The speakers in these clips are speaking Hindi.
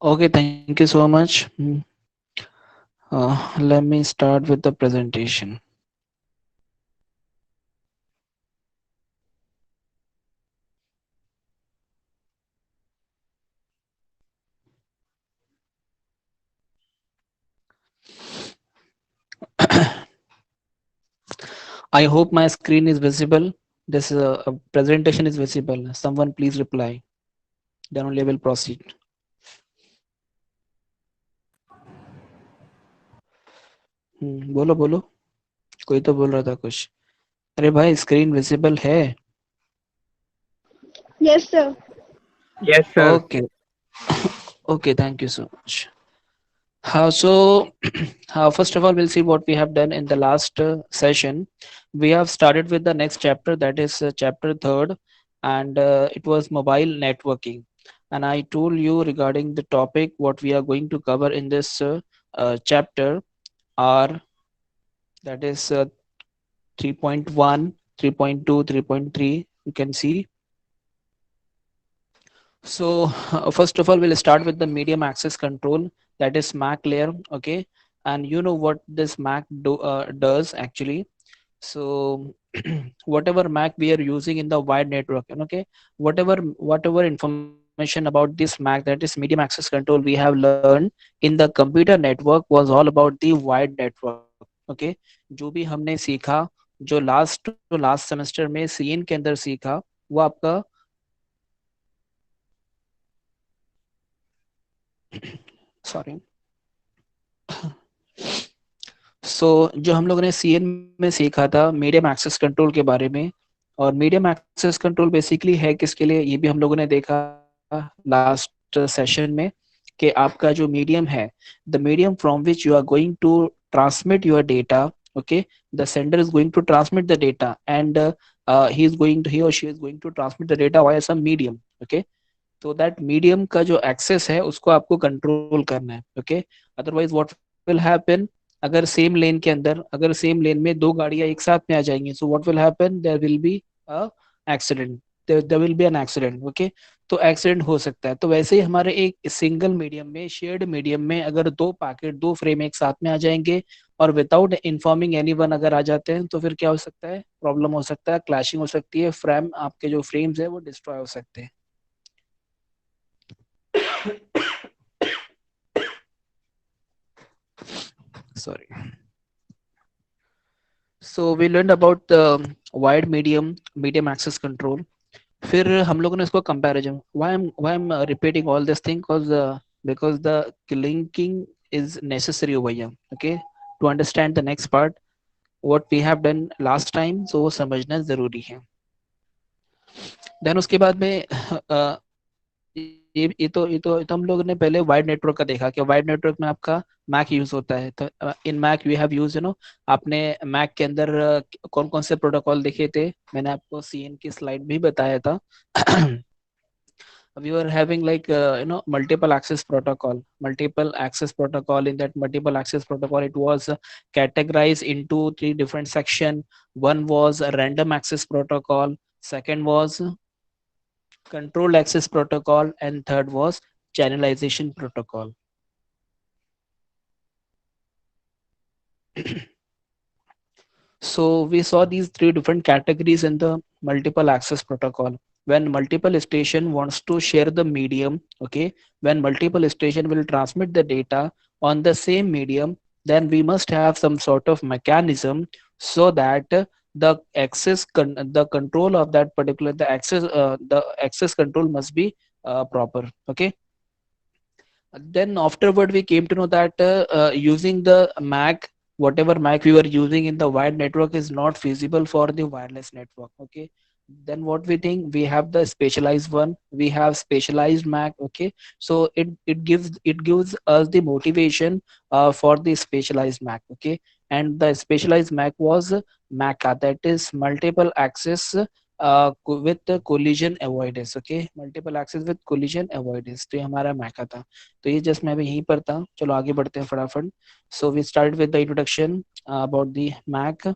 Okay, thank you so much. Let me start with the presentation. I hope my screen is visible. This a presentation is visible. Someone please reply. Then only I will proceed. बोलो बोलो. कोई तो बोल रहा था कुछ. अरे भाई स्क्रीन विजिबल है. Yes, sir. Yes, sir. Okay. Okay, thank you so much. So, first of all, we'll see what we have done in the last session. We have started with the next chapter, that is chapter third, and it was mobile networking. And I told you regarding the topic what we are going to cover in this chapter are, that is 3.1, 3.2, 3.3. You can see. So first of all, we'll start with the medium access control, that is MAC layer. Okay, and you know what this does actually. So whatever MAC we are using in the wide network, and okay, whatever information about this MAC, that is medium access control, we have learned in the computer network was all about the wide network. Okay, जो भी हमने सीखा, जो लास्ट सेमेस्टर में सीएन के अंदर सीखा, वो आपका सॉरी जो हम लोगों ने सीएन में सीखा था मीडियम एक्सेस कंट्रोल के बारे में, और मीडियम एक्सेस कंट्रोल बेसिकली है किसके लिए, ये भी हम लोगों ने देखा लास्ट सेशन में, कि आपका जो मीडियम है, the medium from which you are going to transmit your data. Okay, the sender is going to transmit the data, and he और she is going to transmit the data via some medium. Okay, तो दैट मीडियम का जो एक्सेस है उसको आपको कंट्रोल करना है. Okay, otherwise what will happen, अगर सेम लेन में दो गाड़ियां एक साथ में आ जाएंगी, so what will happen, there will be a accident, there will be an accident. Okay, तो एक्सीडेंट हो सकता है. तो वैसे ही हमारे एक सिंगल मीडियम में, शेयर्ड मीडियम में, अगर दो पैकेट, दो फ्रेम एक साथ में आ जाएंगे और विदाउट इन्फॉर्मिंग एनीवन अगर आ जाते हैं, तो फिर क्या हो सकता है, प्रॉब्लम हो सकता है, क्लैशिंग हो सकती है, फ्रेम आपके जो फ्रेम्स है वो डिस्ट्रॉय हो सकते हैं. Sorry. So we learned about the wide medium access control. फिर हम लोगों ने इसको comparison. Why I'm repeating all this thing, because the linking is necessary over here. Okay, to understand the next part what we have done last time, so वो समझना जरूरी है. देन उसके बाद में ये तो हम लोगों ने पहले वाइड नेटवर्क का देखा कि वाइड नेटवर्क में आपका मैक यूज होता है. तो इन मैक वी हैव यूज, आपने मैक के अंदर कौन कौन से प्रोटोकॉल देखे थे, मैंने आपको सीएन की स्लाइड भी बताया था. We were having like multiple access protocol. In that multiple access protocol, it was categorized into three different section. One was a random access protocol, second was controlled access protocol, and third was channelization protocol. So we saw these three different categories in the multiple access protocol. When multiple station wants to share the medium, okay, when multiple station will transmit the data on the same medium, then we must have some sort of mechanism so that the control of that particular, the access control must be proper. Okay, then afterward we came to know that using the mac, whatever mac we were using in the wired network is not feasible for the wireless network. Okay, then what we think, we have the specialized one, we have specialized mac. Okay, so it gives us the motivation for the specialized mac. Okay, and the specialized mac was maca, that is multiple access with the collision avoidance. Okay, multiple access with collision avoidance, तो ये हमारा मैका था. तो ये जस्ट मैं अभी यहीं पर था, चलो आगे बढ़ते हैं फटाफट. So we start with the introduction about the MAC.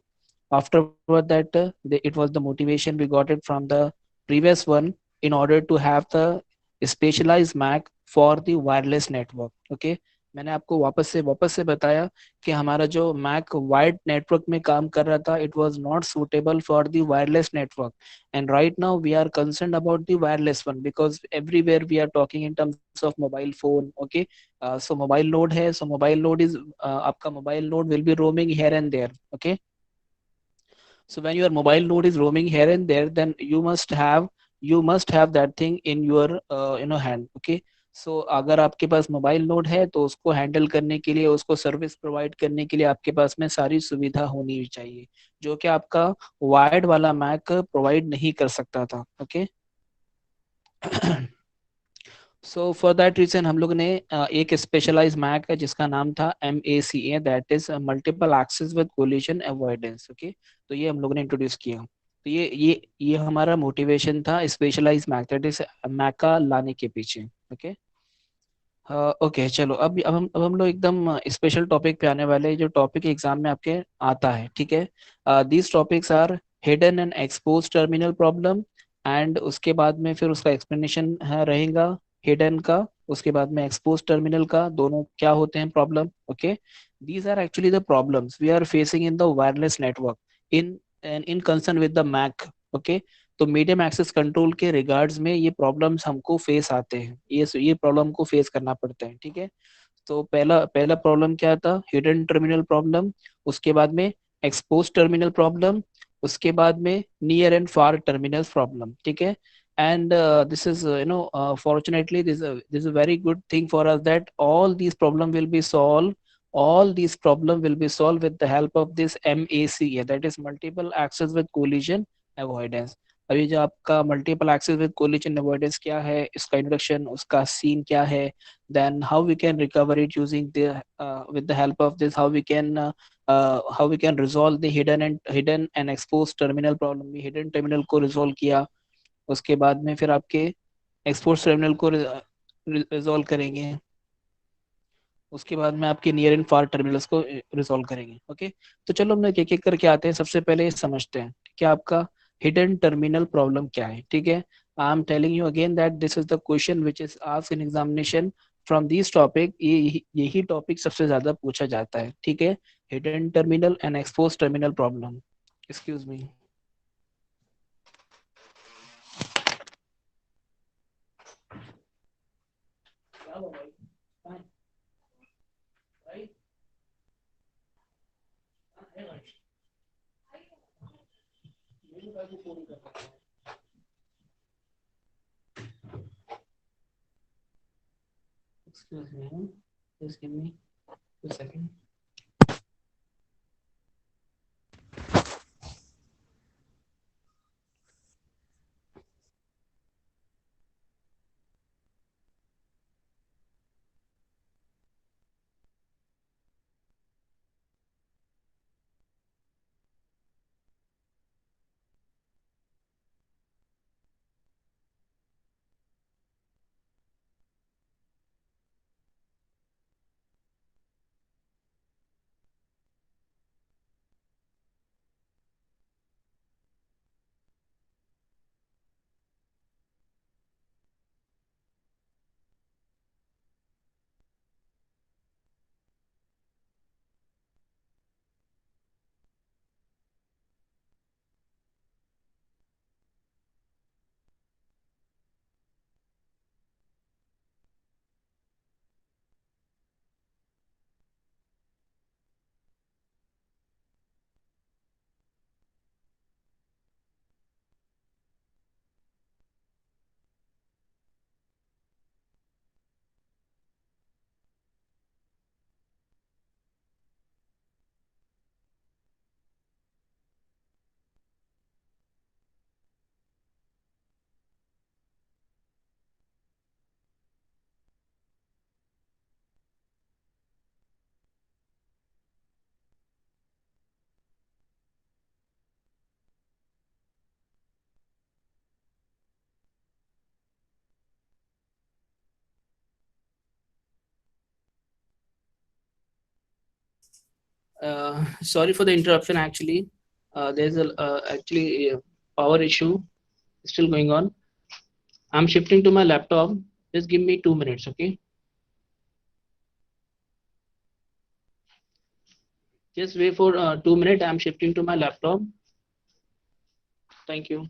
Afterward that it was the motivation we got it from the previous one, in order to have the specialized Mac for the wireless network. Okay, मैंने आपको वापस से बताया कि हमारा जो मैक वाइड नेटवर्क में काम कर रहा था, it was not suitable for the wireless network, and right now we are concerned about the wireless one because everywhere we are talking in terms of mobile phone. Okay, so mobile node है, सो मोबाइल नोड इज आपका mobile node will be roaming here and there. Okay, so when your mobile node is roaming here and there, then you must have that thing in your hand. Okay, so अगर आपके पास मोबाइल नोड है तो उसको हैंडल करने के लिए, उसको सर्विस प्रोवाइड करने के लिए आपके पास में सारी सुविधा होनी चाहिए, जो कि आपका वायर्ड वाला मैक प्रोवाइड नहीं कर सकता था. Okay, so for that reason हम लोग ने एक स्पेशलाइज मैक है जिसका नाम था MACA, that is multiple access with collision avoidance. Okay, तो ये हम लोग ने इंट्रोड्यूस किया. तो ये हमारा मोटिवेशन था स्पेशलाइज मैक, दैट इज मैका लाने के पीछे. ओके, ओके, चलो अब हम लोग एकदम स्पेशल टॉपिक पे आने वाले हैं, जो टॉपिक एग्जाम में आपके आता है. ठीक है, these topics are hidden and expose terminal problem, and उसके बाद में फिर उसका एक्सप्लेनेशन है रहेगा हिडन का, उसके बाद में एक्सपोज टर्मिनल का, दोनों क्या होते हैं problem. Okay, these are actually the problems we are facing in the wireless network in in concern with the MAC. Okay, तो मीडियम एक्सेस कंट्रोल के रिगार्ड्स में ये प्रॉब्लम्स हमको फेस आते हैं, ये प्रॉब्लम को फेस करना पड़ता है. ठीक है, तो पहला पहला प्रॉब्लम क्या था, हिडन टर्मिनल प्रॉब्लम, उसके बाद में एक्सपोज टर्मिनल प्रॉब्लम, उसके बाद में near and far terminal problem. ठीक है, and this is fortunately this is a very good thing for us that all these problem will be solved with the help of this MACA, that is multiple access with collision avoidance. अभी जो आपका multiple access with collision avoidance क्या है, इसका इंट्रोडक्शन, उसका सीन क्या है, then how we can recover it using the with the help of this, how we can resolve the hidden and exposed terminal problem. Hidden terminal को रिजोल्व किया, उसके बाद में फिर आपके एक्सपोर्ट टर्मिनल को रिजोल्व करेंगे, उसके बाद में आपके नियर एंड फार टर्मिनल्स को रिजोल्व करेंगे. ओके, तो चलो हम एक एक करके आते हैं. सबसे पहले ये समझते हैं कि आपका हिडन टर्मिनल प्रॉब्लम क्या है. ठीक है, I am telling you again that this is the question which is asked in examination from this topic. यही टॉपिक सबसे ज्यादा पूछा जाता है. ठीक है, hidden terminal and expose terminal problem. Excuse me. Excuse me. Just give me 2 seconds. Sorry for the interruption. Actually, there's a actually a power issue still going on. I'm shifting to my laptop. Just give me 2 minutes, okay? Just wait for 2 minutes. I'm shifting to my laptop. Thank you.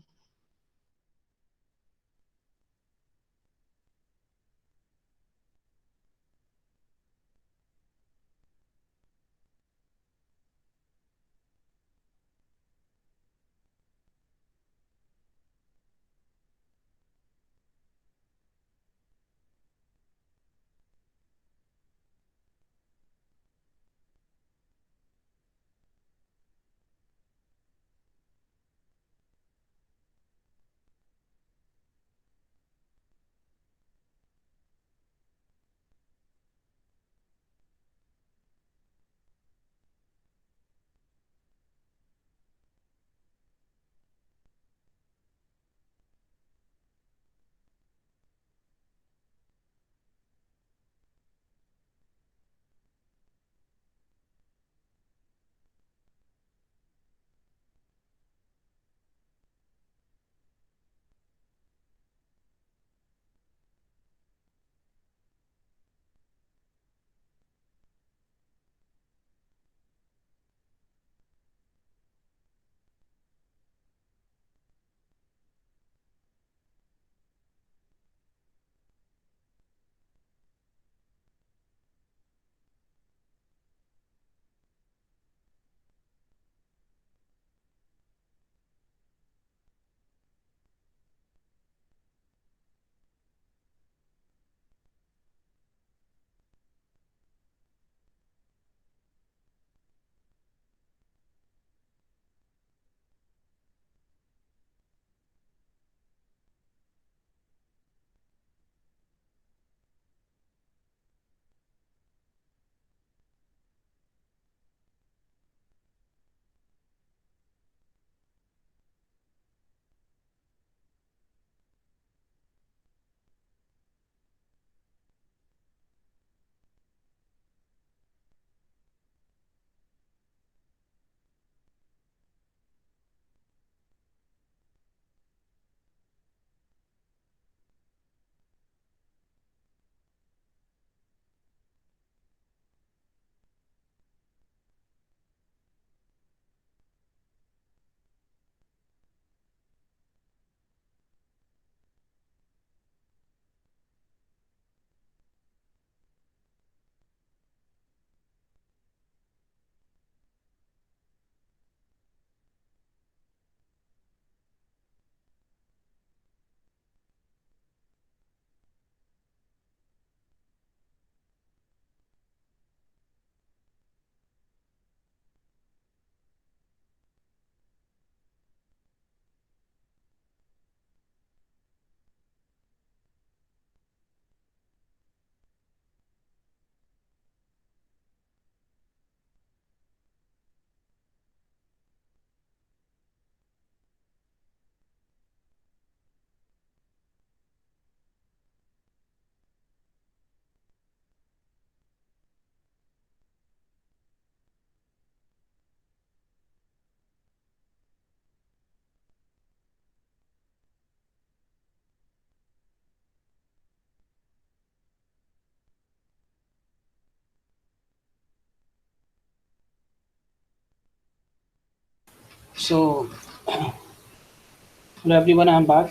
So, hello everyone, I'm back.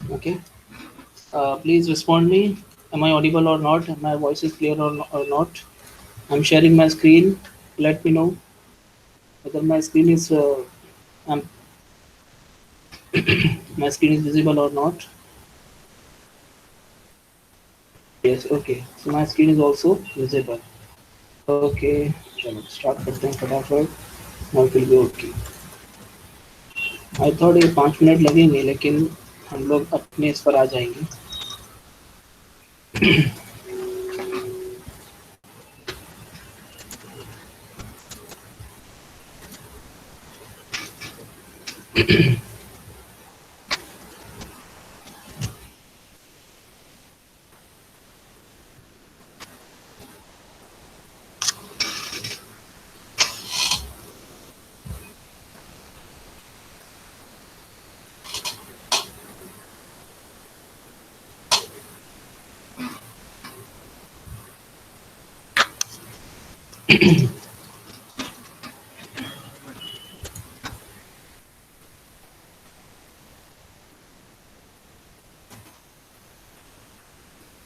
Okay. Please respond me. Am I audible or not? My voice is clear or not? I'm sharing my screen. Let me know whether um, my screen is visible or not. Yes. Okay. So my screen is also visible. Okay. चलो start करते हैं फटाफट. Now it will be okay. I thought ये 5 मिनट लगेंगे लेकिन हम लोग अपने इस पर आ जाएंगे.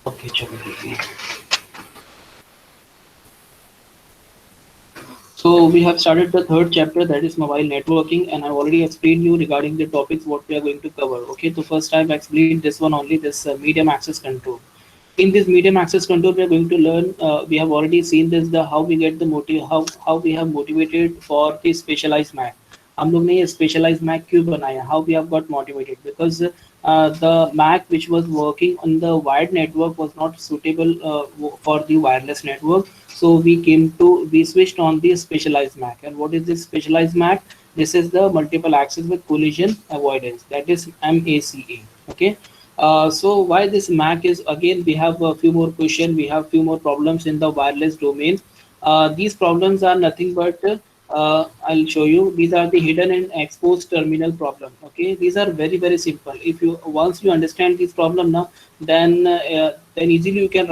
ओके चलो। So we have started the third chapter, that is mobile networking, and I've already explained you regarding the topics what we are going to cover. Okay, so first I've explained this one only, this medium access control. In this medium access control, we are going to learn. We have already seen this, the how we get the motive, how we have motivated for the specialized Mac. हम लोग ने ये specialized Mac क्यों बनाया? How we have got motivated? Because the Mac which was working on the wired network was not suitable for the wireless network. So we switched on the specialized Mac. And what is this specialized Mac? This is the multiple access with collision avoidance. That is MACA. Okay. So why this Mac is, again we have a few more questions, we have few more problems in the wireless domain. These problems are nothing but I'll show you. These are the hidden and exposed terminal problem. Okay, these are very simple. If you once you understand this problem now, then easily you can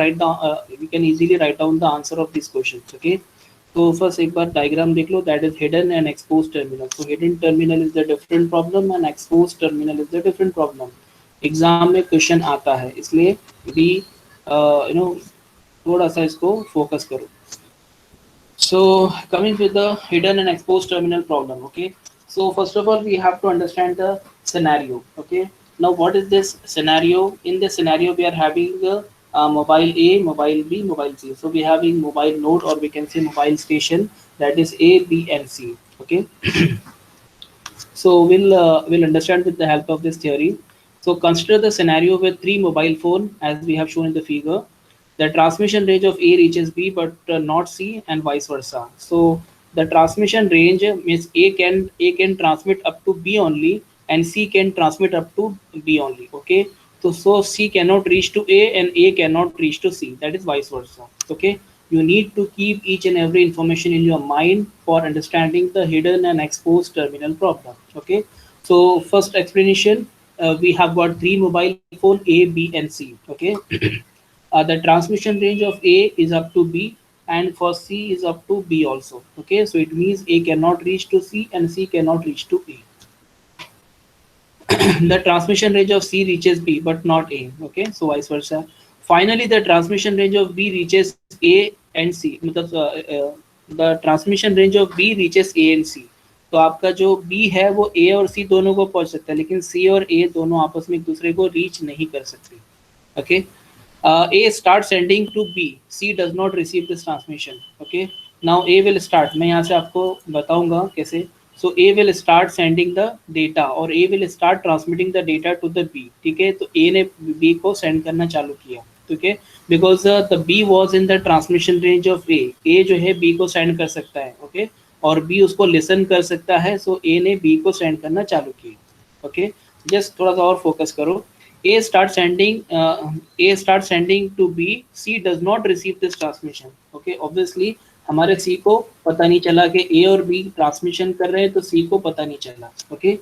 easily write down the answer of these questions. Okay. तो फर्स्ट एक बार डायग्राम देख लो, that is hidden and expose terminal. So hidden terminal is the different problem and expose terminal is the different problem. Exam में क्वेश्चन आता है, इसलिए भी थोड़ा सा इसको फोकस करो. So coming with the hidden and exposed terminal problem. Okay, so first of all we have to understand the scenario. Okay, now what is this scenario? In this scenario we are having mobile A, mobile B, mobile C. So we are having mobile node, or we can say mobile station, that is A, B and C. Okay, so we'll understand with the help of this theory. So consider the scenario with three mobile phone as we have shown in the figure. The transmission range of A reaches B but not C, and vice versa. So the transmission range means A can transmit up to B only, and C can transmit up to B only. Okay. So C cannot reach to A and A cannot reach to C. That is vice versa. Okay. You need to keep each and every information in your mind for understanding the hidden and exposed terminal problem. Okay. So first explanation, we have got three mobile phone A, B and C. Okay. The transmission range of A is up to B, and for C is up to B also. Okay, so it means A cannot reach to C and C cannot reach to A. The transmission range of C reaches B but not A. Okay, so vice versa. Finally, the transmission range of B reaches A and C. मतलब the transmission range of B reaches A and C. तो आपका जो B है वो A और C दोनों को पहुंच सकता है, लेकिन C और A दोनों आपस में एक दूसरे को रीच नहीं कर सकते. Okay. A starts sending to B. C does not receive this transmission. Okay. Now A will start. मैं यहाँ से आपको बताऊंगा कैसे. So A will start sending the data, और A will start transmitting the data to the B. ठीक है. तो A ने B को send करना चालू किया. ठीक है. Because the B was in the transmission range of A. A जो है B को send कर सकता है. Okay. और B उसको listen कर सकता है. So A ने B को send करना चालू किया. Okay. Just थोड़ा सा और focus करो. A starts sending to B. C does not receive this transmission. Okay, obviously हमारे C को पता नहीं चला कि A और B ट्रांसमिशन कर रहे हैं, तो C को पता नहीं चला. Okay.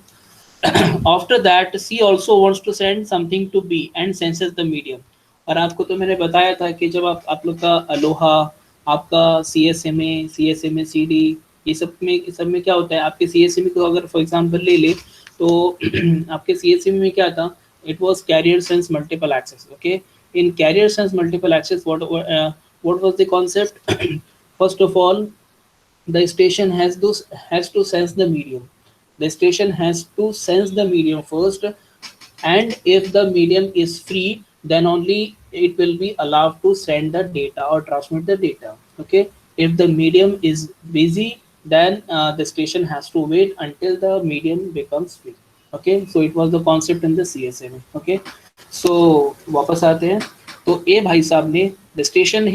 After that C also wants to send something to B and senses the medium. और आपको तो मैंने बताया था कि जब आप लोग का अलोहा, आपका CSMA, CD, ये सब में क्या होता है, आपके CSMA को अगर फॉर एग्जांपल ले ले तो आपके CSMA में क्या था, it was carrier sense multiple access. Okay, in carrier sense multiple access, what was the concept? First of all, the station has to sense the medium. The station has to sense the medium first, and if the medium is free, then only it will be allowed to send the data or transmit the data. Okay, if the medium is busy, then the station has to wait until the medium becomes free. Okay, so it was the concept in the CSMA. Okay, so वापस आते हैं. तो A भाई साहब ने, the station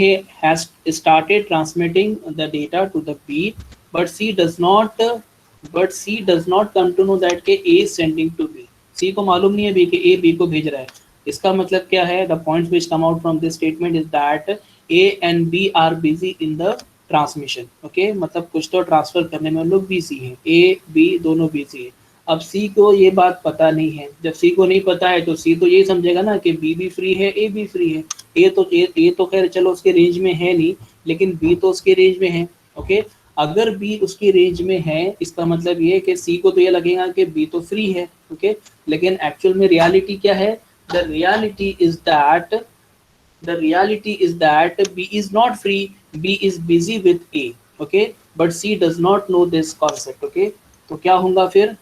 has started transmitting the data to the B, but C does not come to know that के A is sending to B. C को मालूम नहीं है B के A B को भेज रहा है. इसका मतलब क्या है? The points which come out from this statement is that A and B are busy in the transmission. Okay, मतलब कुछ तो ट्रांसफर करने में लोग बिजी हैं. A B दोनों बिजी है. अब सी को ये बात पता नहीं है. जब सी को नहीं पता है तो सी तो ये समझेगा ना कि बी भी फ्री है, ए भी फ्री है. ए तो खैर चलो उसके रेंज में है नहीं, लेकिन बी तो उसके रेंज में है. ओके। अगर बी उसकी रेंज में है, इसका मतलब ये है कि सी को तो ये लगेगा कि बी तो फ्री है, ओके। लेकिन एक्चुअल में रियलिटी क्या है? The reality is that the reality is that B is not free, B is busy with A, okay, but C does not know this concept, okay। तो क्या होगा फिर?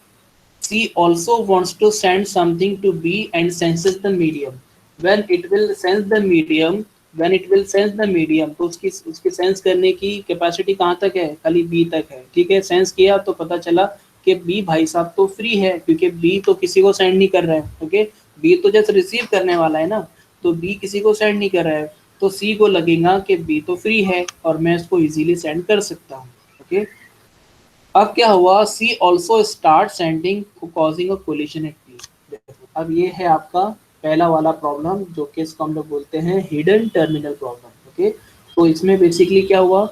C also wants to send something to B and senses the medium। when it will sense the medium when it will sense the medium, तो उसकी उसके सेंस करने की कैपेसिटी कहाँ तक है? खाली B तक है, ठीक है। सेंस किया तो पता चला कि B भाई साहब तो फ्री है, क्योंकि B तो किसी को सेंड नहीं कर रहा है, ओके। B तो जस्ट रिसीव करने वाला है ना, तो B किसी को सेंड नहीं कर रहा है, तो C को लगेगा कि B तो फ्री है और मैं इसको इजीली सेंड कर सकता हूँ, ओके। अब क्या हुआ? C also start sending causing a collision at P. अब ये है आपका पहला वाला प्रॉब्लम, जो कि इसको हम लोग बोलते हैं हिडन टर्मिनल प्रॉब्लम, ओके। तो इसमें बेसिकली क्या हुआ?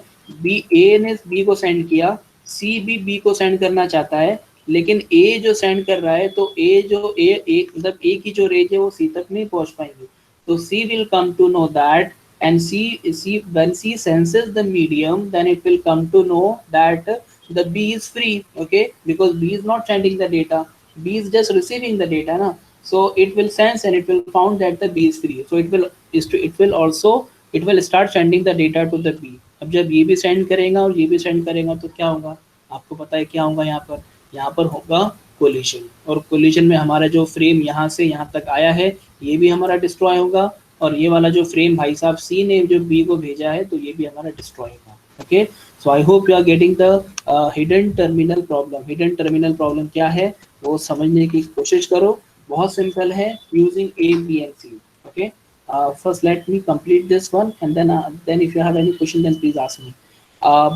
बी ए ने बी को सेंड किया, सी भी बी को सेंड करना चाहता है, लेकिन ए जो सेंड कर रहा है, तो ए मतलब ए की जो रेंज है वो सी तक नहीं पहुंच पाएंगी। तो C will come to know that, and C when C senses the medium, then it will come to know that the B is free, okay, because B is not sending the data, B is just receiving the data na, so it will sense and it will found that the B is free, so it will start sending the data to the B। अब जब ये भी सेंड करेगा और ये भी सेंड करेगा तो क्या होगा? आपको पता है क्या होगा? यहाँ पर होगा कोलिशन, और कोलिशन में हमारा जो फ्रेम यहाँ से यहाँ तक आया है ये भी हमारा डिस्ट्रॉय होगा, और ये वाला जो फ्रेम भाई साहब सी ने जो बी को भेजा है तो ये भी हमारा डिस्ट्रॉय होगा, okay. So I hope you are getting the hidden terminal problem. Hidden terminal problem क्या है वो समझने की कोशिश करो, बहुत सिंपल है, using A B and C, okay. First let me complete this one and then if you have any question then please ask me.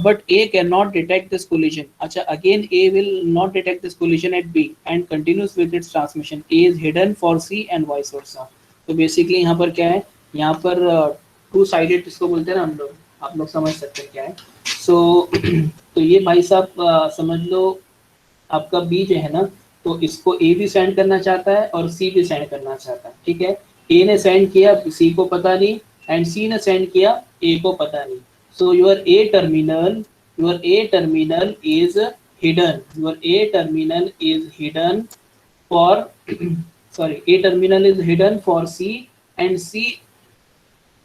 But A cannot detect this collision. अच्छा, again A will not detect this collision at B and continues with its transmission. A is hidden for C and vice versa. तो बेसिकली यहाँ पर क्या है? यहाँ पर टू साइडेड इसको बोलते हैं ना हम लोग, आप लोग समझ सकते हैं क्या है। सो तो ये भाई साहब समझ लो आपका बी जो है ना, तो इसको ए भी सेंड करना चाहता है और सी भी सेंड करना चाहता है, ठीक है। ए ने सेंड किया, सी को पता नहीं, एंड सी ने सेंड किया, ए को पता नहीं। So your A terminal is hidden, your A terminal is hidden for sorry, A terminal is hidden for C and C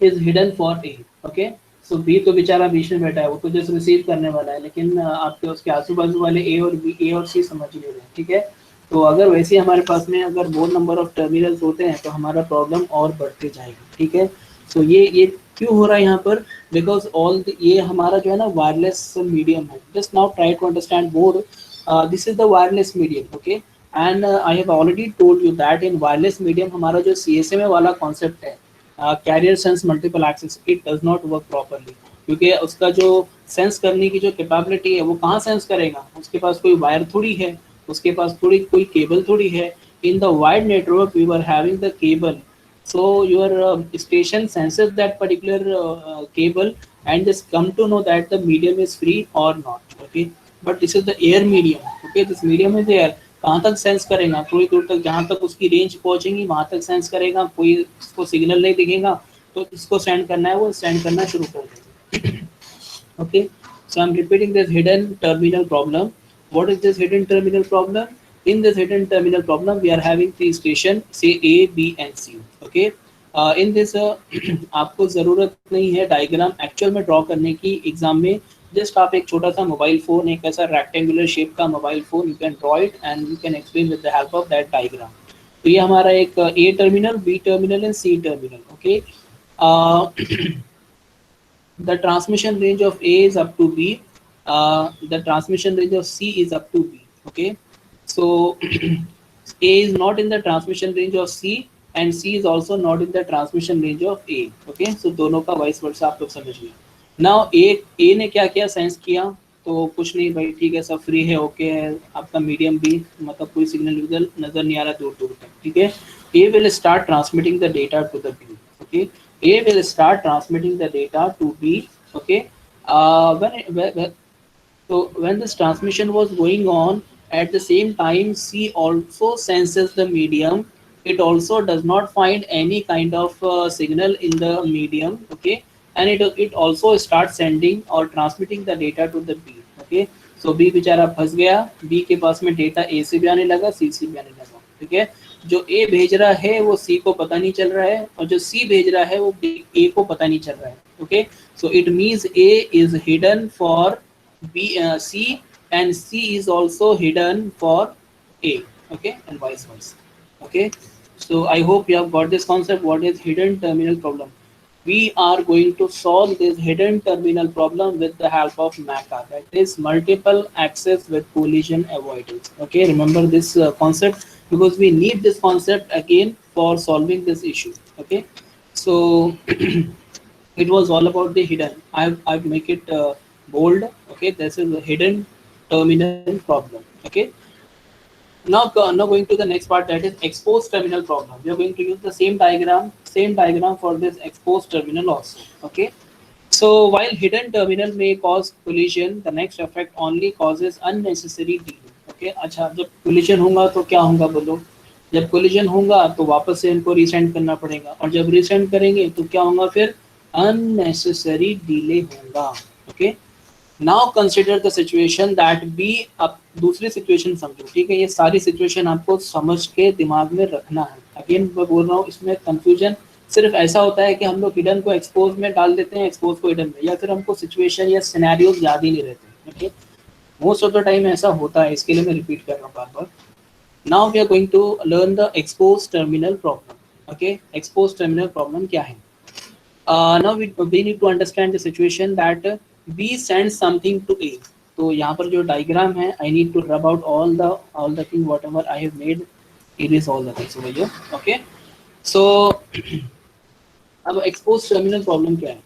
is hidden for A, okay। so B तो बेचारा बीच में बैठा है, वो तो जस्ट रिसीव करने वाला है, लेकिन आपके उसके आजू बाजू वाले A और C समझ नहीं रहे, ठीक है। तो अगर वैसे हमारे पास में अगर मोर नंबर ऑफ टर्मिनल्स होते हैं तो हमारा प्रॉब्लम और बढ़ते जाएगी, ठीक है। तो ये क्यों हो रहा है यहाँ पर? बिकॉज ये हमारा जो है ना वायरलेस मीडियम है। Just now try to understand more, this is the wireless medium, okay. And I have already told you that in wireless medium हमारा जो CSMA वाला कॉन्सेप्ट है, carrier sense multiple access, it does not work properly, क्योंकि उसका जो सेंस करने की जो कैपेबिलिटी है वो कहाँ सेंस करेगा? उसके पास कोई वायर थोड़ी है, उसके पास थोड़ी कोई केबल थोड़ी है। In the wide network we were having the cable, so your station senses that particular cable and just come to know that the medium is free or not, okay। but this is the air medium, okay, this medium is air। कहाँ तक सेंस करेगा? थोड़ी दूर तक, जहाँ तक उसकी रेंज पहुंचेगी वहां तक सेंस करेगा, कोई इसको सिग्नल नहीं दिखेगा तो इसको सेंड करना है वो सेंड करना शुरू कर देगा, okay। so I'm repeating this hidden terminal problem। what is this hidden terminal problem? In this hidden terminal problem we are having three station, say A, B and C, okay। in this आपको ज़रूरत नहीं है डायग्राम एक्चुअल में ड्रॉ करने की एग्जाम में, जस्ट आप एक छोटा सा मोबाइल फोन, एक ऐसा रेक्टेंगुलर शेप का mobile phone, you can draw it and you can explain with the help of that diagram. तो ये हमारा एक A terminal, B terminal and C terminal, okay. the transmission range of A is up to B, the transmission range of C is up to B, okay। so A is not in the transmission range of C and C is also not in the transmission range of A, okay। so दोनों का वाइस वर्सा आप लोग समझ लिया। नाउ ए ने क्या किया? सेंस किया, तो कुछ नहीं भाई, ठीक है, सब फ्री है, ओके है, आपका मीडियम भी मतलब कोई सिग्नल नजर नहीं आ रहा दूर दूर तक, ठीक है। A will start transmitting the data to the B, okay. A will start transmitting the data to B, okay। So when this transmission was going on, at the same time C also senses the medium, it also does not find any kind of signal in the medium, okay। and it also starts sending or transmitting the data to the B. Okay, so B बेचारा फंस गया, B के पास में डेटा A से भी आने लगा, C से भी आने लगा. ठीक है, जो A भेज रहा है वो C को पता नहीं चल रहा है, और जो C भेज रहा है वो A को पता नहीं चल रहा है. Okay, so it means A is hidden for C, and C is also hidden for A. Okay, and vice versa. Okay, so I hope you have got this concept. What is hidden terminal problem? We are going to solve this hidden terminal problem with the help of MACA, that is multiple access with collision avoidance. Okay, remember this concept, because we need this concept again for solving this issue. Okay, so it was all about the hidden. I've make it bold. Okay, this is a hidden terminal problem. Okay, now going to the next part, that is exposed terminal problem. We are going to use the same diagram for this exposed terminal also. Okay, so while hidden terminal may cause collision, the next effect only causes unnecessary delay. Okay, अच्छा, जब collision होगा तो क्या होगा बोलो? जब collision होगा तो वापस से इनको resend करना पड़ेगा, और जब resend करेंगे तो क्या होगा फिर? Unnecessary delay होगा. Okay, now consider the situation that B. अब दूसरी सिचुएशन समझो. ठीक है, ये सारी सिचुएशन आपको समझ के दिमाग में रखना है. अगेन मैं बोल रहा हूँ, इसमें कंफ्यूजन सिर्फ ऐसा होता है कि हम लोग हिडन को एक्सपोज में डाल देते हैं, एक्सपोज को हिडन में, या फिर हमको सिचुएशन या सिनेरियोज याद ही नहीं रहते. Okay, most of the time ऐसा होता है, इसके लिए मैं रिपीट कर रहा हूँ बार बार. Now we are going to learn the expose terminal problem. Okay, expose terminal problem क्या है? Now we need to understand the situation that B sends something to A. तो यहाँ पर जो डायग्राम है, I need to rub out all the thing whatever I have made, erase all the things over here. Okay, so अब expose terminal problem क्या है?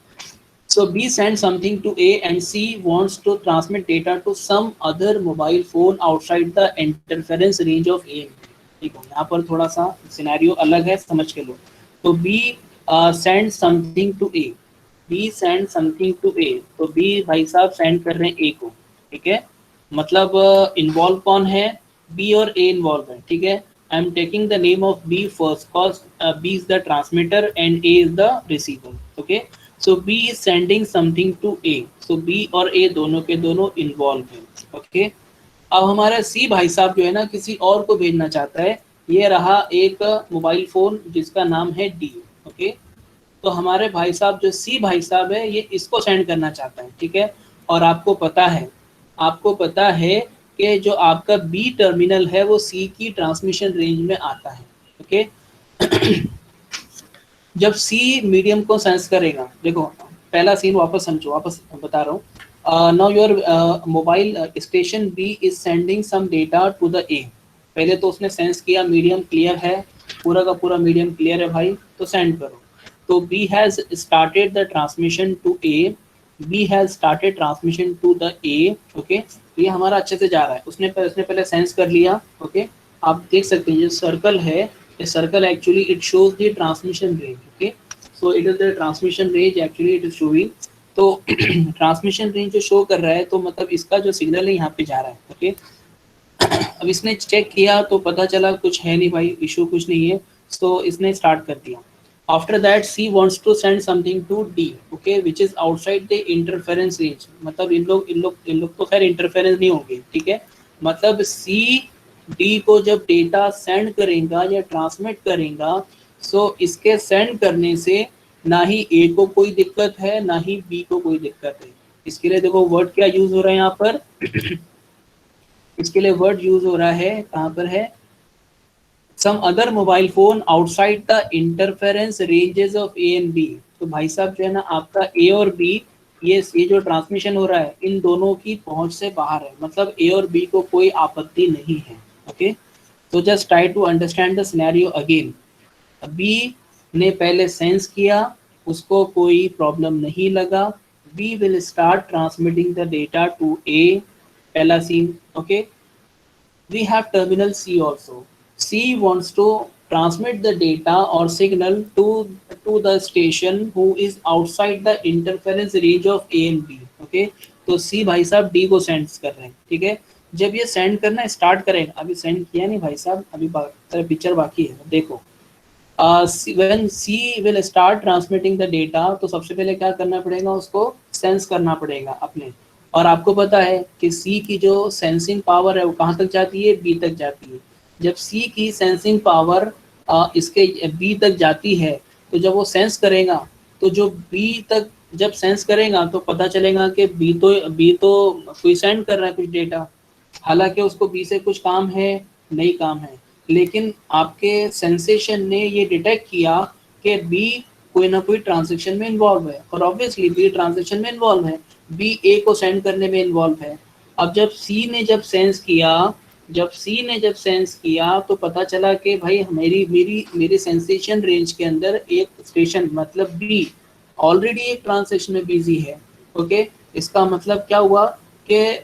So B sends something to A and C wants to transmit data to some other mobile phone outside the interference range of A and B. ठीक है, यहाँ पर थोड़ा सा सिनेरियो अलग है, समझ के लो. तो B send something to A. B send something to A. तो B भाई साहब सेंड कर रहे हैं A को. ठीक है, मतलब इन्वॉल्व कौन है? B और A इन्वॉल्व है. ठीक है, I am taking the name of B first, cause B is the transmitter and A is the receiver. Okay, so B is sending something to A. So B और A दोनों के दोनों इन्वॉल्व हैं. Okay, अब हमारा C भाई साहब जो है ना, किसी और को भेजना चाहता है. ये रहा एक मोबाइल फोन जिसका नाम है D. ओके, तो हमारे भाई साहब जो C भाई साहब है, ये इसको सेंड करना चाहता है. ठीक है, और आपको पता है कि जो आपका B टर्मिनल है वो C की ट्रांसमिशन रेंज में आता है. ओके, जब C मीडियम को सेंस करेगा, देखो पहला सीन वापस समझो, वापस बता रहा हूँ. Now your mobile station B is sending some data to the A. पहले तो उसने सेंस किया, मीडियम क्लियर है, पूरा का पूरा मीडियम क्लियर है भाई, तो सेंड करो. तो B has started the transmission to A. B has started transmission to the A. Okay, ये हमारा अच्छे से जा रहा है. उसने पहले सेंस कर लिया. ओके, आप देख सकते हैं ये सर्कल है, ये circle actually it shows the transmission range. Okay, so it is the transmission range actually it is showing. तो ट्रांसमिशन रेंज जो शो कर रहा है, तो मतलब इसका जो सिग्नल है यहाँ पे जा रहा है. ओके, अब इसने चेक किया तो पता चला कुछ है नहीं भाई, इशू कुछ नहीं है, तो इसने स्टार्ट कर दिया. After that C wants to send something to D, okay, which is outside the interference range. मतलब इन लोग तो खैर इंटरफेरेंस नहीं होंगे. ठीक है, मतलब C D को जब डेटा सेंड करेगा या ट्रांसमिट करेगा, सो इसके सेंड करने से ना ही A को कोई दिक्कत है, ना ही B को कोई दिक्कत है. इसके लिए देखो वर्ड क्या यूज हो रहा है यहाँ पर. इसके लिए वर्ड यूज हो रहा है, कहाँ पर है? Some other mobile phone outside the interference ranges of A and B. तो भाई साहब जो है ना, आपका A और B, ये जो ट्रांसमिशन हो रहा है, इन दोनों की पहुंच से बाहर है, मतलब A और B को कोई आपत्ति नहीं है. ओके, तो just try to understand the scenario again. B ने पहले सेंस किया, उसको कोई प्रॉब्लम नहीं लगा. B will start transmitting the data to A. पहला scene. Okay, we have terminal C also. C wants to transmit the data or signal to the station who is outside the interference range of A and B. Okay, तो C भाई साहब D को सेंड कर रहे हैं. ठीक है, जब ये सेंड करना स्टार्ट करेगा, अभी सेंड किया नहीं भाई साहब, अभी पिक्चर बाकी है. देखो when C will start transmitting the data, तो सबसे पहले क्या करना पड़ेगा, उसको सेंस करना पड़ेगा अपने। और आपको पता है कि सी की जो सेंसिंग पावर है वो कहाँ तक जाती है, बी तक जाती है। जब सी की सेंसिंग पावर इसके बी तक जाती है, तो जब वो सेंस करेगा, तो जो बी तक जब सेंस करेगा तो पता चलेगा कि बी तो कोई सेंड कर रहा है कुछ डेटा, हालांकि उसको बी से कुछ काम है, नहीं काम है, लेकिन आपके सेंसेशन ने ये डिटेक्ट किया कि बी कोई ना कोई ट्रांजेक्शन में इन्वॉल्व है, और ऑब्वियसली बी ट्रांजेक्शन में इन्वॉल्व है, बी ए को सेंड करने में इन्वॉल्व है। अब जब सी ने जब सेंस किया तो पता चला कि भाई मेरी मेरी मेरी सेंसेशन रेंज के अंदर एक स्टेशन मतलब बी ऑलरेडी एक ट्रांजेक्शन में बिजी है। ओके, इसका मतलब क्या हुआ कि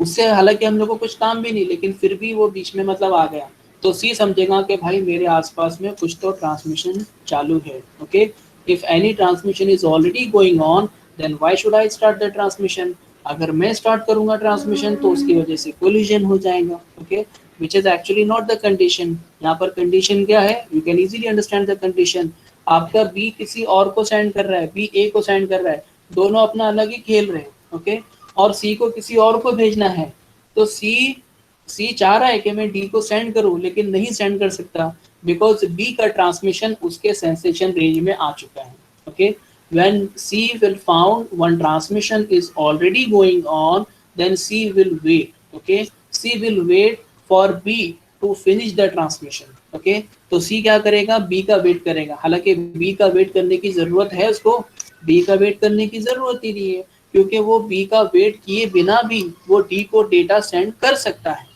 उससे हालांकि हम लोग को कुछ काम भी नहीं, लेकिन फिर भी वो बीच में मतलब आ गया, तो सी समझेगा कि भाई मेरे आसपास में कुछ तो ट्रांसमिशन चालू है। Okay, if any transmission is already going on, then why should I start the transmission. अगर मैं स्टार्ट करूंगा ट्रांसमिशन तो उसकी वजह से कोलिजन हो जाएगा। Okay, which is actually not the condition. यहाँ पर कंडीशन क्या है, you can easily understand the condition. आपका बी किसी और को सेंड कर रहा है, बी ए को सेंड कर रहा है, दोनों अपना अलग ही खेल रहे हैं। ओके, और सी को किसी और को भेजना है, तो सी चाह रहा है कि मैं डी को सेंड करूं, लेकिन नहीं सेंड कर सकता, बिकॉज बी का ट्रांसमिशन उसके सेंसेशन रेंज में आ चुका है। Okay, when C will found one transmission is already going on, then C will wait. Okay, C will wait for B to finish the transmission. Okay, तो सी क्या करेगा, बी का वेट करेगा, हालांकि बी का वेट करने की जरूरत है उसको, बी का वेट करने की जरूरत ही नहीं है, क्योंकि वो बी का वेट किए बिना भी वो डी को डेटा सेंड कर सकता है।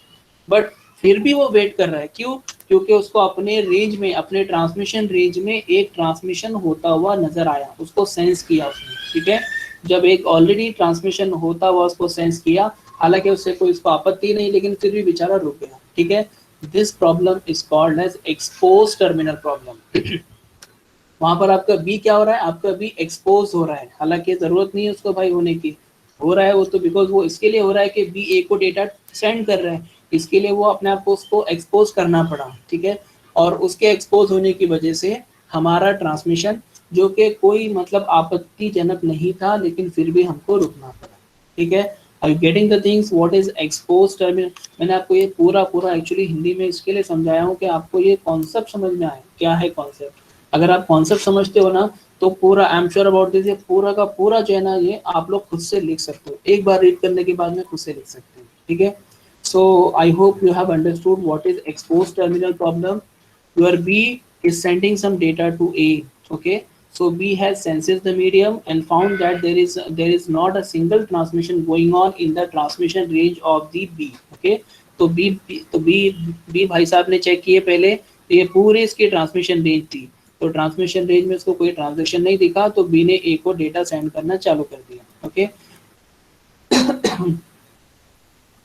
बट फिर भी वो वेट कर रहा है, क्यों, क्योंकि उसको अपने रेंज में, अपने ट्रांसमिशन रेंज में एक ट्रांसमिशन होता हुआ नजर आया, उसको सेंस किया उसने। ठीक है, जब एक ऑलरेडी ट्रांसमिशन होता हुआ उसको सेंस किया, हालांकि उससे कोई इसको आपत्ति नहीं, लेकिन फिर भी बेचारा रुक गया। ठीक है, this problem is called as expose terminal problem. वहां पर आपका बी क्या हो रहा है, आपका बी एक्सपोज हो रहा है, हालांकि जरूरत नहीं है उसको भाई होने की, हो रहा है वो तो बिकॉज वो इसके लिए हो रहा है कि बी ए को डेटा सेंड कर रहा है, इसके लिए वो अपने आप को उसको एक्सपोज करना पड़ा। ठीक है, और उसके एक्सपोज होने की वजह से हमारा ट्रांसमिशन, जो कि कोई मतलब आपत्तिजनक नहीं था, लेकिन फिर भी हमको रुकना पड़ा। ठीक है, are you getting the things, what is expose terminal. मैंने आपको ये पूरा पूरा एक्चुअली हिंदी में इसके लिए समझाया हूँ कि आपको ये कॉन्सेप्ट समझ में आए, क्या है कॉन्सेप्ट। अगर आप कॉन्सेप्ट समझते हो ना, तो पूरा I am sure about this, ये पूरा का पूरा जो है ना, ये आप लोग खुद से लिख सकते हो, एक बार रीड करने के बाद में खुद से लिख सकते हो। ठीक है, so I hope you have understood what is exposed terminal problem. Your B is sending some data to A. Okay, so B has senses the medium and found that there is not a single transmission going on in the transmission range of the B. Okay, तो B भाई साहब ने चेक किए पहले, तो ये पूरे इसकी ट्रांसमिशन रेंज थी, तो ट्रांसमिशन रेंज में उसको कोई ट्रांजेक्शन नहीं दिखा, तो बी ने ए को डेटा सेंड करना चालू कर दिया। ओके,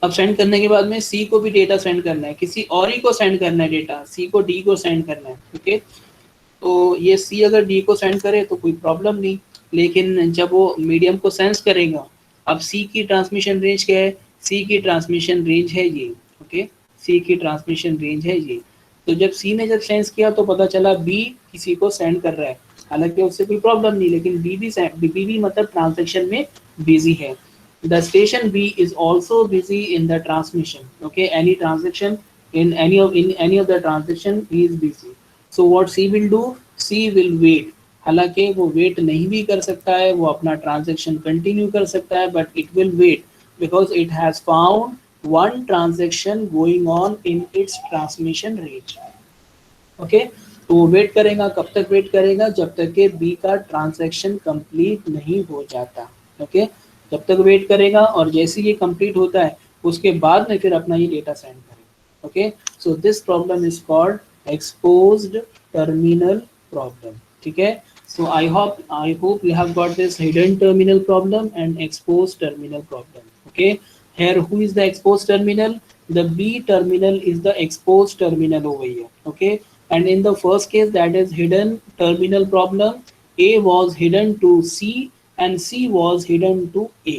अब सेंड करने के बाद में सी को भी डेटा सेंड करना है, किसी और ही को सेंड करना है डेटा, सी को डी को सेंड करना है। ओके, तो ये सी अगर डी को सेंड करे तो कोई प्रॉब्लम नहीं, लेकिन जब वो मीडियम को सेंस करेगा, अब सी की ट्रांसमिशन रेंज क्या है, सी की ट्रांसमिशन रेंज है ये। ओके, सी की ट्रांसमिशन रेंज है ये, तो जब सी ने जब सेंस किया तो पता चला बी किसी को सेंड कर रहा है, हालांकि उससे कोई प्रॉब्लम नहीं, लेकिन बी भी मतलब ट्रांजेक्शन में बिजी है। The station B is also busy in the transmission. Okay, any transaction in any of the transaction he is busy. So what C will do? C will wait. हालांकि वो वेट नहीं भी कर सकता है, वो अपना ट्रांजेक्शन कंटिन्यू कर सकता है, but it will wait because it has found one transaction going on in its transmission range. Okay, तो वो वेट करेगा, कब तक वेट करेगा, जब तक के बी का ट्रांजैक्शन कंप्लीट नहीं हो जाता। ओके, जब तक वेट करेगा, और जैसे ये कंप्लीट होता है उसके बाद में फिर अपना ये डेटा सेंड करेगा। Okay, so this problem is called exposed terminal problem. ठीक है, so I hope you have got this hidden terminal problem and exposed terminal problem. Okay, here who is the exposed terminal, the B terminal is the exposed terminal over here. Okay, and in the first case, that is hidden terminal problem, A was hidden to C and C was hidden to A.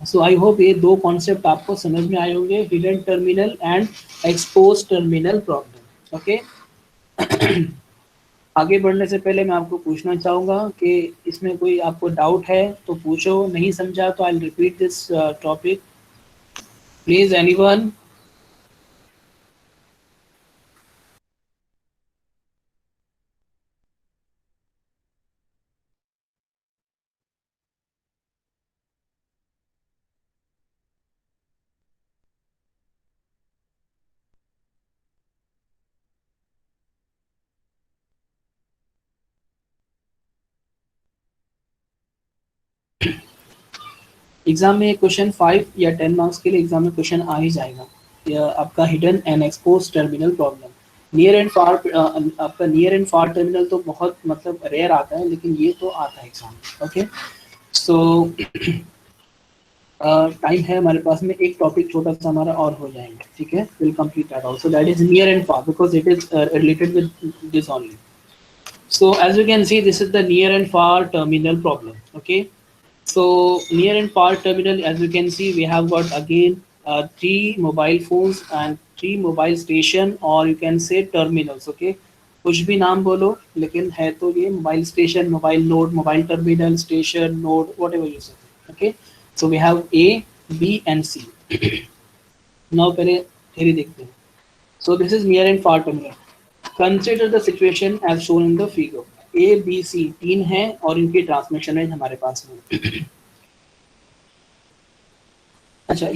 So I hope ये दो कॉन्सेप्ट आपको समझ में आए होंगे, hidden terminal and expose terminal problem. Okay, आगे बढ़ने से पहले मैं आपको पूछना चाहूँगा कि इसमें कोई आपको डाउट है तो पूछो, नहीं समझा तो I will repeat this topic, please anyone. Exam में क्वेश्चन 5 या 10 मार्क्स के लिए एग्जाम में क्वेश्चन आ ही जाएगा। यह आपका hidden and expose terminal problem, near and far, आपका नियर एंड फार टर्मिनल तो बहुत मतलब रेयर आता है, लेकिन ये तो आता है एग्जाम में। ओके, सो टाइम है हमारे पास में, एक टॉपिक छोटा सा हमारा और हो जाएगा, ठीक है, will complete that also, that is near and far because it is related with this only. So as you can see, this is the near and far terminal problem. Okay, so near and far terminal, as you can see, we have got again three mobile phones and three mobile station, or you can say terminals. Okay, कुछ भी नाम बोलो, लेकिन है तो ये mobile station, mobile node, mobile terminal, station, node, whatever you say. Okay, so we have A, B and C. Now पहले theory देखते हैं. So this is near and far terminal. Consider the situation as shown in the figure. A B C तीन है और इनकी ट्रांसमिशन रेंज हमारे पास में। अच्छा,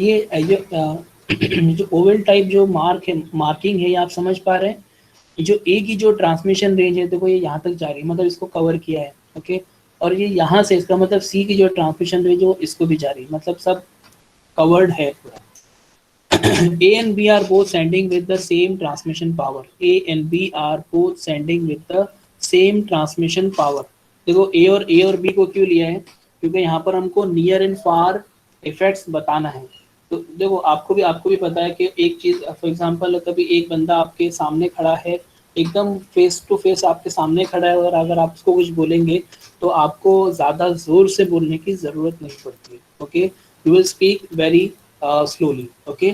जो ओवल टाइप जो मार्किंग है, ये आप समझ पा रहे हैं। जो ए की जो ट्रांसमिशन रेंज है, देखो ये यहाँ तक जा रही है, मतलब इसको कवर किया है। ओके, और ये यहाँ से, इसका मतलब सी की जो ट्रांसमिशन रेंज है इसको भी जा रही है, मतलब सब कवर्ड है पूरा। A and B are both sending with the same transmission power. A and B are both sending with the same transmission power. देखो A और B को क्यों लिया है, क्योंकि यहाँ पर हमको नियर एंड फार इफेक्ट्स बताना है। तो देखो आपको भी पता है कि एक चीज, फॉर एग्जांपल, कभी एक बंदा आपके सामने खड़ा है, एकदम फेस टू फेस आपके सामने खड़ा है, और अगर आप उसको कुछ बोलेंगे तो आपको ज्यादा जोर से बोलने की जरूरत नहीं पड़ती। Okay, you will speak very slowly. Okay,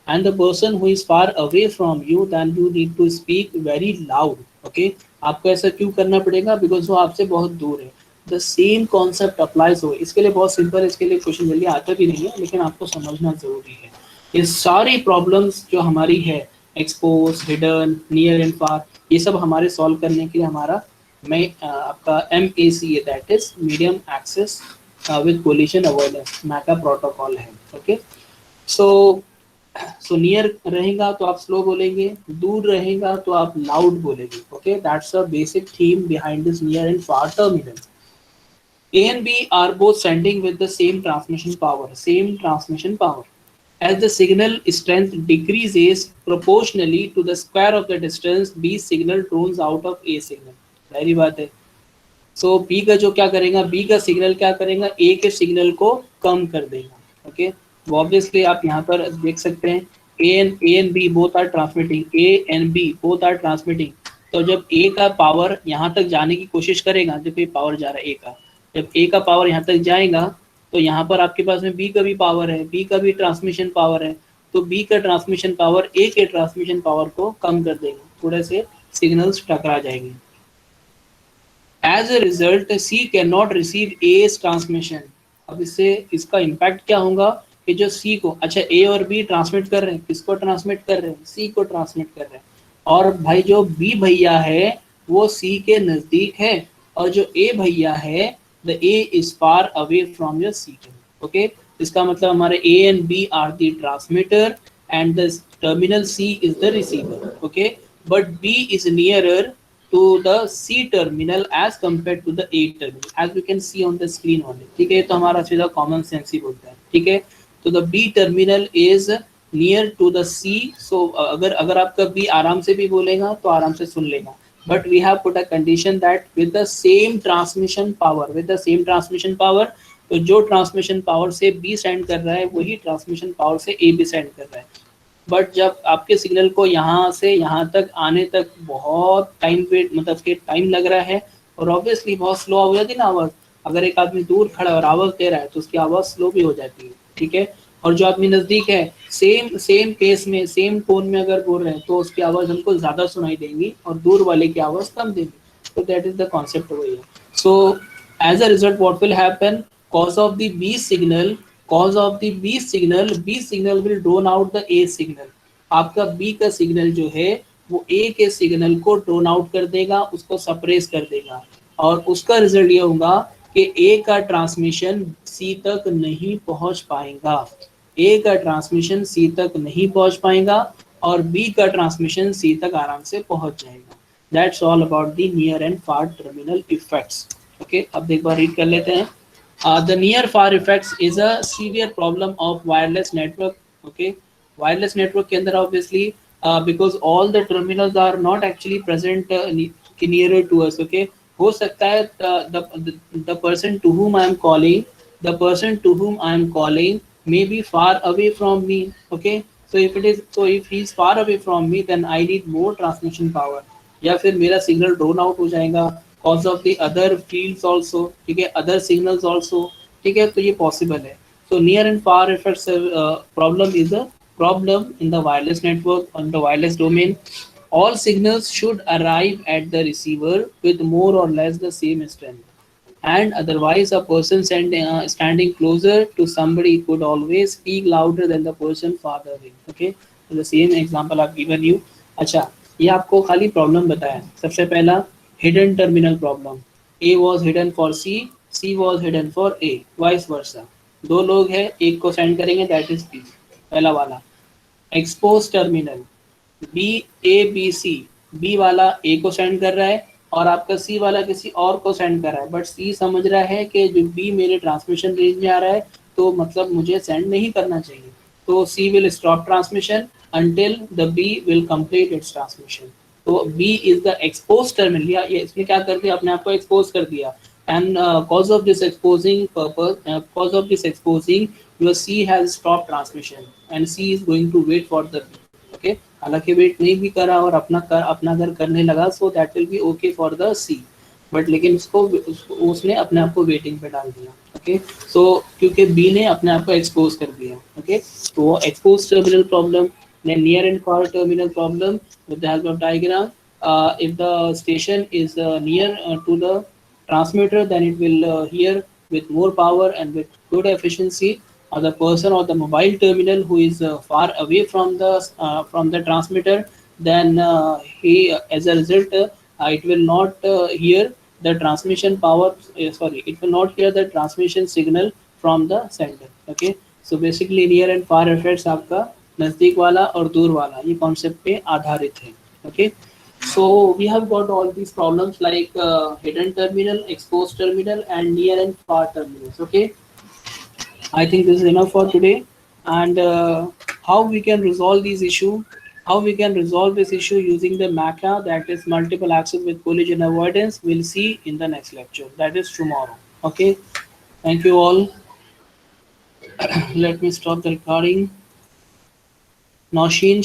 and the person who is far away from you, then you need to speak very loud. Okay, आपको ऐसा क्यों करना पड़ेगा, बिकॉज वो आपसे बहुत दूर है। द सेम कॉन्सेप्ट अप्लाइज हो, इसके लिए बहुत सिंपल है, इसके लिए क्वेश्चन जल्दी आता भी नहीं है, लेकिन आपको समझना जरूरी है। ये सारी प्रॉब्लम्स जो हमारी है, एक्सपोज, हिडन, नियर एंड फार, ये सब हमारे सॉल्व करने के लिए हमारा मैं आपका MAC है, that is medium access with collision avoidance, MACA protocol है। ओके, सो नियर रहेगा तो आप स्लो बोलेंगे, दूर रहेगा तो आप लाउड बोलेंगे। Okay, that's a basic theme behind this near and far terminal. A and B are both sending with the same transmission power, As the signal strength decreases proportionally to the square of the distance B signal drones out of A signal. पहली बात है। सो बी का जो क्या करेगा, बी का सिग्नल क्या करेगा, ए के सिग्नल को कम कर देगा। ओके, ऑब्वियसली आप यहाँ पर देख सकते हैं, A and B both are transmitting, A and B both are transmitting. तो जब ए का पावर यहाँ तक जाने की कोशिश करेगा, जब ये पावर जा रहा है ए का, जब ए का पावर यहाँ तक जाएगा, तो यहाँ पर आपके पास में बी का भी पावर है, बी का भी ट्रांसमिशन पावर है, तो बी का ट्रांसमिशन पावर ए के ट्रांसमिशन पावर को कम कर देगा, थोड़े से सिग्नल्स टकरा जाएंगे। As a result, C cannot receive A's transmission. अब इससे इसका इम्पैक्ट क्या होगा कि जो C को, अच्छा A और B ट्रांसमिट कर रहे हैं, किसको ट्रांसमिट कर रहे हैं, C को ट्रांसमिट कर रहे हैं, और भाई जो B भैया है वो C के नजदीक है, और जो A भैया है, the A is far away from your C. Okay, इसका मतलब हमारे A and B are the transmitter and the terminal C is the receiver. Okay, but B is nearer to the C terminal as compared to the A terminal, as we can see on the screen only. ठीक है, तो हमारा सीधा कॉमन सेंस ही बोलता है। ठीक है, तो the B terminal is near to the C. So अगर अगर आपका B आराम से भी बोलेगा तो आराम से सुन लेगा, but we have put a condition that with the same transmission power, तो जो ट्रांसमिशन पावर से B सेंड कर रहा है वही ट्रांसमिशन पावर से A भी सेंड कर रहा है। बट जब आपके सिग्नल को यहाँ से यहाँ तक आने तक बहुत टाइम पे, मतलब के टाइम लग रहा है, और ऑब्वियसली बहुत स्लो हो जाती है ना आवाज़। अगर एक आदमी दूर खड़ा और आवाज़ दे रहा है तो उसकी आवाज़ स्लो भी हो जाती है। ठीक है, और जो आदमी नजदीक है सेम सेम पेस में सेम टोन में अगर बोल रहे हैं तो उसकी आवाज हमको ज्यादा सुनाई देंगी और दूर वाले की आवाज कम देगी. So that is the concept over here. So as a result, what will happen? Cause of the B signal, cause of the B signal will drone out the A signal. आपका B का सिग्नल जो है वो A के सिग्नल को ड्रोन आउट कर देगा, उसको सप्रेस कर देगा और उसका रिजल्ट ये होगा कि A का ट्रांसमिशन C तक नहीं पहुंच पाएगा. A का ट्रांसमिशन C तक नहीं पहुंच पाएगा और B का ट्रांसमिशन C तक आराम से पहुंच जाएगा. That's all about the near and far terminal effects. Okay, अब एक बार रीड कर लेते हैं. The near far effects is a severe problem of wireless network. Okay, wireless network के अंदर obviously because all the terminals are not actually present nearer to us. Okay, हो सकता है the person to whom I am calling, the person to whom I am calling may be far away from me. Okay, so if he is far away from me, then I need more transmission power. या फिर मेरा सिग्नल ड्रोन आउट हो जाएगा cause of the other fields also. ठीक है, अदर सिग्नल्स आल्सो. ठीक है, तो ये पॉसिबल है. So near and far effects problem is a problem in the wireless network on the wireless domain. All signals should arrive at the receiver with more or less the same strength, and otherwise a person standing closer to somebody could always speak louder than the person farther away. Okay, so the same example I've given you. अच्छा, ये आपको खाली प्रॉब्लम बताया. सबसे पहला hidden terminal problem. A was hidden for C, C was hidden for A, vice versa. दो लोग हैं, एक को सेंड करेंगे, दैट इज B. पहला वाला expose terminal. B A B C, B वाला ए को सेंड कर रहा है और आपका सी वाला किसी और को सेंड कर रहा है, बट सी समझ रहा है कि जो बी मेरे ट्रांसमिशन रेंज में आ रहा है तो मतलब मुझे सेंड नहीं करना चाहिए. तो C will stop transmission until the B will complete its transmission. तो B is the exposed terminal. या ये इसने क्या कर दिया, अपने आप को एक्सपोज कर दिया. And cause of this exposing purpose, cause of this exposing, your C has stopped transmission and C is going to wait for the B. Okay, हालांकि वेट नहीं भी करा और अपना अगर करने लगा, so that will be okay for the C. But लेकिन उसने अपने आप को वेटिंग पे डाल दिया. ओके, सो क्योंकि बी ने अपने आप को एक्सपोज कर दिया. ओके, तो वो expose terminal problem. then near and far terminal problem with the help of diagram. If the station is near to the transmitter, then it will hear with more power and with good efficiency. Or the person or the mobile terminal who is far away from the transmitter, then he as a result it will not hear the transmission power. Sorry, it will not hear the transmission signal from the sender. Okay, so basically near and far effects आपका नजदीक वाला और दूर वाला ये कॉन्सेप्ट पे आधारित है. Okay, so we have got all these problems like hidden terminal, exposed terminal and near and far terminals. Okay, I think this is enough for today. And how we can resolve these issue, how we can resolve this issue using the MACA, that is multiple access with collision avoidance, we'll see in the next lecture, that is tomorrow. Okay, thank you all. Let me stop the recording. Nausheen